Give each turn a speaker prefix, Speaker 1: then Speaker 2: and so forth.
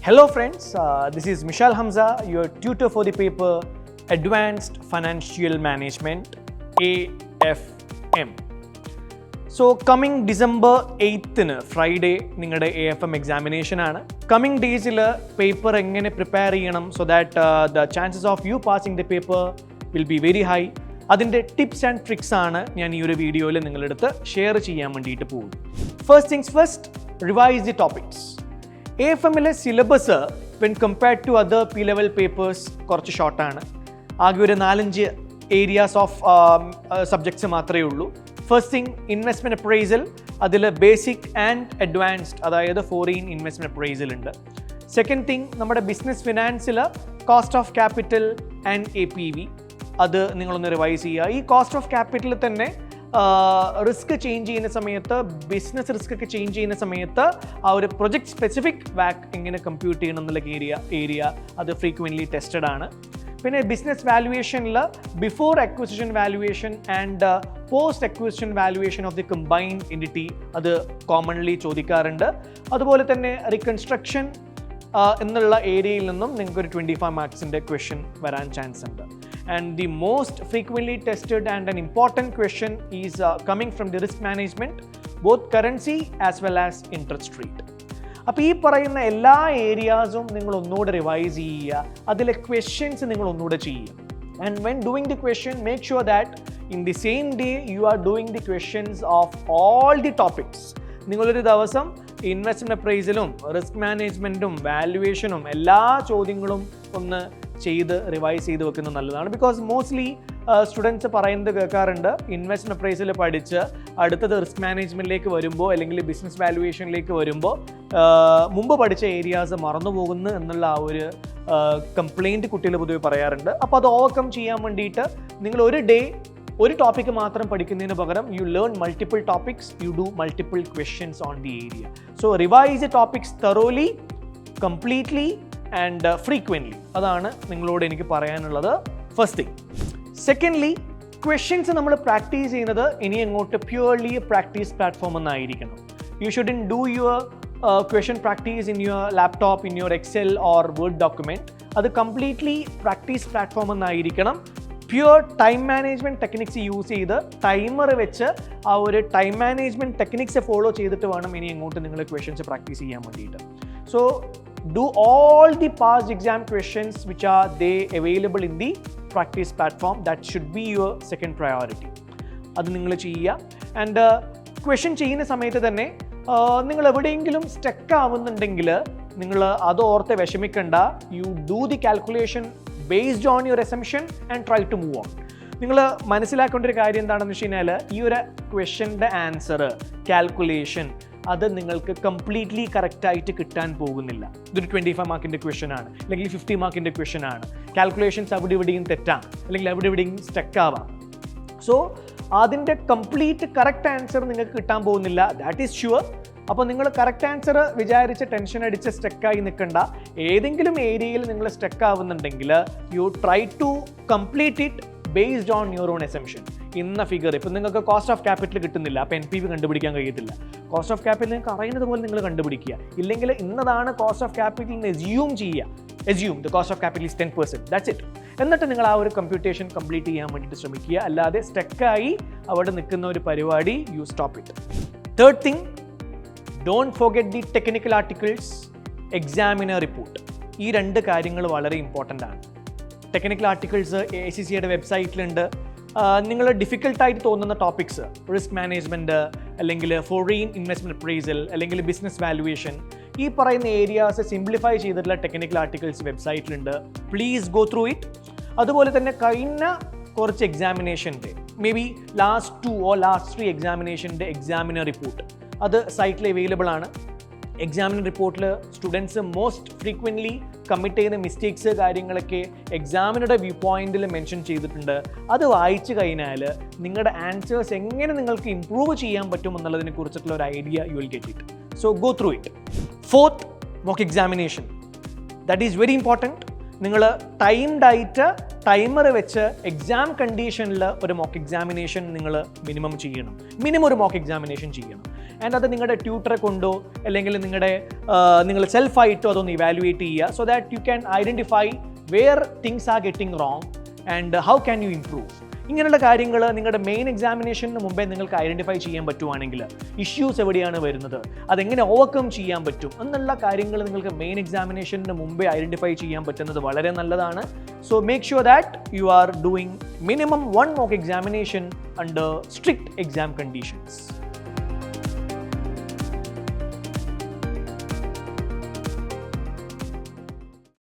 Speaker 1: Hello friends, this is Mishal Hamza, your tutor for the paper Advanced Financial Management AFM. So coming December 8th Friday നിങ്ങളുടെ AFM examination ആണ്. Coming days'il paper എങ്ങനെ prepare ചെയ്യണം so that the chances of you passing the paper will be very high. അതിൻ്റെ tips and tricks ആണ് ഞാൻ ഈ ഒരു വീഡിയോയിൽ നിങ്ങളെടുത്ത് ഷെയർ ചെയ്യാൻ വേണ്ടിയിട്ട് പോകും. First things first, revise the topics. AFMലെ syllabus when compared to other P-level papers കുറച്ച് ഷോർട്ടാണ്. ആകെ ഒരു 4-5 ഏരിയാസ് ഓഫ് സബ്ജക്ട്സ് മാത്രമേ ഉള്ളൂ. ഫസ്റ്റ് തിങ് ഇൻവെസ്റ്റ്മെൻറ്റ് അപ്രൈസൽ, അതിൽ ബേസിക് ആൻഡ് അഡ്വാൻസ്ഡ്, അതായത് ഫോറിൻ ഇൻവെസ്റ്റ്മെൻറ്റ് അപ്രൈസൽ ഉണ്ട്. സെക്കൻഡ് തിങ് നമ്മുടെ ബിസിനസ് ഫിനാൻസിൽ cost of capital and APV, അത് നിങ്ങളൊന്ന് റിവൈസ് ചെയ്യുക. ഈ കോസ്റ്റ് ഓഫ് ക്യാപിറ്റൽ തന്നെ റിസ്ക് ചേഞ്ച് ചെയ്യുന്ന സമയത്ത്, ബിസിനസ് റിസ്ക് ഒക്കെ ചേഞ്ച് ചെയ്യുന്ന സമയത്ത് ആ ഒരു പ്രൊജക്ട് സ്പെസിഫിക് വാക്ക് എങ്ങനെ കമ്പ്യൂട്ട് ചെയ്യണം എന്നുള്ള ഏരിയ അത് ഫ്രീക്വൻ്റ്ലി ടെസ്റ്റഡ് ആണ്. പിന്നെ ബിസിനസ് വാല്യുവേഷനിൽ before acquisition valuation and post acquisition valuation of the combined entity അത് കോമൺലി ചോദിക്കാറുണ്ട്. അതുപോലെ തന്നെ റീകൺസ്ട്രക്ഷൻ എന്നുള്ള ഏരിയയിൽ നിന്നും നിങ്ങൾക്ക് ഒരു 25 മാർക്സിൻ്റെ ക്വസ്റ്റ്യൻ വരാൻ ചാൻസ് ഉണ്ട്. And the most frequently tested and an important question is coming from the risk management, both currency as well as interest rate. അപ്പോൾ ഈ പറയുന്ന എല്ലാ ഏരിയാസും നിങ്ങൾ ഒന്നുകൂടെ റിവൈസ് ചെയ്യുക, അതിലെ ക്വസ്റ്റ്യൻസ് നിങ്ങൾ ഒന്നുകൂടെ ചെയ്യുക. And when doing the question, make sure that in the same day you are doing the questions of all the topics. നിങ്ങളൊരു ദിവസം ഇൻവെസ്റ്റ്മെൻറ്റ് അപ്രൈസലും റിസ്ക് മാനേജ്മെൻറ്റും വാല്യുവേഷനും എല്ലാ ചോദ്യങ്ങളും ഒന്ന് ചെയ്ത് റിവൈസ് ചെയ്ത് വെക്കുന്നത് നല്ലതാണ്. ബിക്കോസ് മോസ്റ്റ്ലി സ്റ്റുഡൻസ് പറയുന്നത് കേൾക്കാറുണ്ട്, ഇൻവെസ്റ്റ്മെൻറ്റ് അപ്രൈസൽ പഠിച്ച് അടുത്തത് റിസ്ക് മാനേജ്മെൻറ്റിലേക്ക് വരുമ്പോൾ അല്ലെങ്കിൽ ബിസിനസ് വാല്യുവേഷനിലേക്ക് വരുമ്പോൾ മുമ്പ് പഠിച്ച ഏരിയാസ് മറന്നു പോകുന്നു എന്നുള്ള ആ ഒരു കംപ്ലയിൻറ്റ് കുട്ടികൾ പൊതുവെ പറയാറുണ്ട്. അപ്പോൾ അത് ഓവർകം ചെയ്യാൻ വേണ്ടിയിട്ട് നിങ്ങൾ ഒരു ഡേ ഒരു ടോപ്പിക്ക് മാത്രം പഠിക്കുന്നതിന് പകരം you learn multiple topics, you do multiple questions on the area. So revise the topics thoroughly, completely and frequently. അതാണ് നിങ്ങളോട് എനിക്ക് പറയാനുള്ളത്. First thing. സെക്കൻഡ്ലി, ക്വസ്റ്റ്യൻസ് നമ്മൾ പ്രാക്ടീസ് ചെയ്യുന്നത് ഇനി അങ്ങോട്ട് പ്യുവർലി പ്രാക്ടീസ് പ്ലാറ്റ്ഫോം എന്നായിരിക്കണം. You shouldn't do your question practice in your laptop, in your Excel or word document. അത് കംപ്ലീറ്റ്ലി പ്രാക്ടീസ് പ്ലാറ്റ്ഫോം എന്നായിരിക്കണം. Pure time management techniques use ചെയ്ത് timer വെച്ച് ആ ഒരു ടൈം മാനേജ്മെൻറ്റ് ടെക്നിക്സ് ഫോളോ ചെയ്തിട്ട് വേണം ഇനി അങ്ങോട്ട് നിങ്ങൾ ക്വസ്റ്റ്യൻസ് പ്രാക്ടീസ് ചെയ്യാൻ വേണ്ടിയിട്ട്. So do all the past exam questions which are they available in the practice platform. That should be your second priority. അത് നിങ്ങൾ ചെയ്യുക. ആൻഡ് ക്വസ്റ്റ്യൻ ചെയ്യുന്ന സമയത്ത് തന്നെ നിങ്ങൾ എവിടെയെങ്കിലും സ്റ്റക്ക് ആവുന്നുണ്ടെങ്കിൽ നിങ്ങൾ അത് ഓർത്ത് വിഷമിക്കണ്ട. You do the calculation based on your assumption and try to move on. നിങ്ങൾ മനസ്സിലാക്കേണ്ട ഒരു കാര്യം എന്താണെന്ന് വെച്ച് കഴിഞ്ഞാൽ, ഈ ഒരു ക്വസ്റ്റ്യൻ്റെ ആൻസർ കാൽക്കുലേഷൻ അത് നിങ്ങൾക്ക് കംപ്ലീറ്റ്ലി കറക്റ്റായിട്ട് കിട്ടാൻ പോകുന്നില്ല. ഇതൊരു 25 മാർക്കിൻ്റെ ക്വസ്റ്റ്യൻ ആണ്, അല്ലെങ്കിൽ 50 മാർക്കിൻ്റെ ക്വസ്റ്റ്യൻ ആണ്. കാൽക്കുലേഷൻസ് അവിടെ ഇവിടെയും തെറ്റാം, അല്ലെങ്കിൽ അവിടെ ഇവിടെയും സ്റ്റക്ക് ആവാം. സോ അതിൻ്റെ കംപ്ലീറ്റ് കറക്റ്റ് ആൻസർ നിങ്ങൾക്ക് കിട്ടാൻ പോകുന്നില്ല, ദാറ്റ് ഈസ് ഷുവർ. അപ്പോൾ നിങ്ങൾ കറക്റ്റ് ആൻസർ വിചാരിച്ച് ടെൻഷൻ അടിച്ച് സ്റ്റക്കായി നിൽക്കണ്ട. ഏതെങ്കിലും ഏരിയയിൽ നിങ്ങൾ സ്റ്റക്ക് ആവുന്നുണ്ടെങ്കിൽ you try to complete it based on your own assumption. ഇന്ന ഫിഗർ, ഇപ്പം നിങ്ങൾക്ക് കോസ്റ്റ് ഓഫ് ക്യാപിറ്റൽ കിട്ടുന്നില്ല, അപ്പോൾ NPV കണ്ടുപിടിക്കാൻ കഴിയത്തില്ല. കോസ്റ്റ് ഓഫ് ക്യാപിറ്റൽ നിങ്ങൾക്ക് അറിയുന്നത് പോലെ നിങ്ങൾ കണ്ടുപിടിക്കുക. ഇല്ലെങ്കിൽ ഇന്നതാണ് കോസ്റ്റ് ഓഫ് ക്യാപിറ്റൽ എന്ന് എസ്യൂം ചെയ്യുക. Assume the cost of capital is 10%, that's it. എന്നിട്ട് നിങ്ങൾ ആ ഒരു കമ്പ്യൂട്ടേഷൻ കംപ്ലീറ്റ് ചെയ്യാൻ വേണ്ടിയിട്ട് ശ്രമിക്കുക. അല്ലാതെ സ്റ്റക്കായി അവിടെ നിൽക്കുന്ന ഒരു പരിപാടി you stop it. Third thing, don't forget the technical articles, examiner report. ഈ 2 കാര്യങ്ങൾ വളരെ ഇമ്പോർട്ടൻ്റ് ആണ്. ടെക്നിക്കൽ ആർട്ടിക്കിൾസ് ACCയുടെ വെബ്സൈറ്റിലുണ്ട്. നിങ്ങൾ ഡിഫിക്കൽട്ടായിട്ട് തോന്നുന്ന ടോപ്പിക്സ്, റിസ്ക് മാനേജ്മെൻറ്റ്, അല്ലെങ്കിൽ ഫോറിൻ ഇൻവെസ്റ്റ്മെൻറ്റ് അപ്രൈസൽ, അല്ലെങ്കിൽ ബിസിനസ് വാല്യുവേഷൻ, ഈ പറയുന്ന ഏരിയാസ് സിംപ്ലിഫൈ ചെയ്തിട്ടുള്ള ടെക്നിക്കൽ ആർട്ടിക്കിൾസ് വെബ്സൈറ്റിലുണ്ട്. Please go through it. അതുപോലെ തന്നെ കഴിഞ്ഞ കുറച്ച് എക്സാമിനേഷൻ്റെ may be last 2 or last 3 എക്സാമിനേഷൻ്റെ എക്സാമിനർ റിപ്പോർട്ട് അത് സൈറ്റിൽ അവൈലബിൾ ആണ്. എക്സാമിനർ റിപ്പോർട്ടിൽ സ്റ്റുഡൻസ് മോസ്റ്റ് ഫ്രീക്വൻ്റ്ലി കമ്മിറ്റ് ചെയ്യുന്ന മിസ്റ്റേക്സ് കാര്യങ്ങളൊക്കെ എക്സാമിനുടെ വ്യൂ പോയിന്റിൽ മെൻഷൻ ചെയ്തിട്ടുണ്ട്. അത് വായിച്ചു കഴിഞ്ഞാൽ നിങ്ങളുടെ ആൻസേഴ്സ് എങ്ങനെ നിങ്ങൾക്ക് ഇംപ്രൂവ് ചെയ്യാൻ പറ്റും എന്നുള്ളതിനെ കുറിച്ചിട്ടുള്ള ഒരു idea you will get it. So go through it. Fourth, mock examination. That is very important. നിങ്ങൾ ടൈംഡായിട്ട് ടൈമർ വെച്ച് എക്സാം കണ്ടീഷനിൽ ഒരു മോക്ക് എക്സാമിനേഷൻ നിങ്ങൾ മിനിമം ഒരു മോക്ക് എക്സാമിനേഷൻ ചെയ്യണം. ആൻഡ് അത് നിങ്ങളുടെ ട്യൂട്ടറെ കൊണ്ടോ അല്ലെങ്കിൽ നിങ്ങൾ സെൽഫായിട്ടോ അതൊന്ന് ഇവാലുവേറ്റ് ചെയ്യുക, so that you can identify where things are getting wrong and how can you improve. ഇങ്ങനെയുള്ള കാര്യങ്ങൾ നിങ്ങളുടെ മെയിൻ എക്സാമിനേഷന് മുമ്പേ നിങ്ങൾക്ക് ഐഡൻറ്റിഫൈ ചെയ്യാൻ പറ്റുവാണെങ്കിൽ ഇഷ്യൂസ് എവിടെയാണ് വരുന്നത്, അതെങ്ങനെ ഓവർകം ചെയ്യാൻ പറ്റും എന്നുള്ള കാര്യങ്ങൾ നിങ്ങൾക്ക് മെയിൻ എക്സാമിനേഷന് മുമ്പേ ഐഡൻറ്റിഫൈ ചെയ്യാൻ പറ്റുന്നത് വളരെ നല്ലതാണ്. So make sure that you are doing minimum 1 mock examination under strict exam conditions.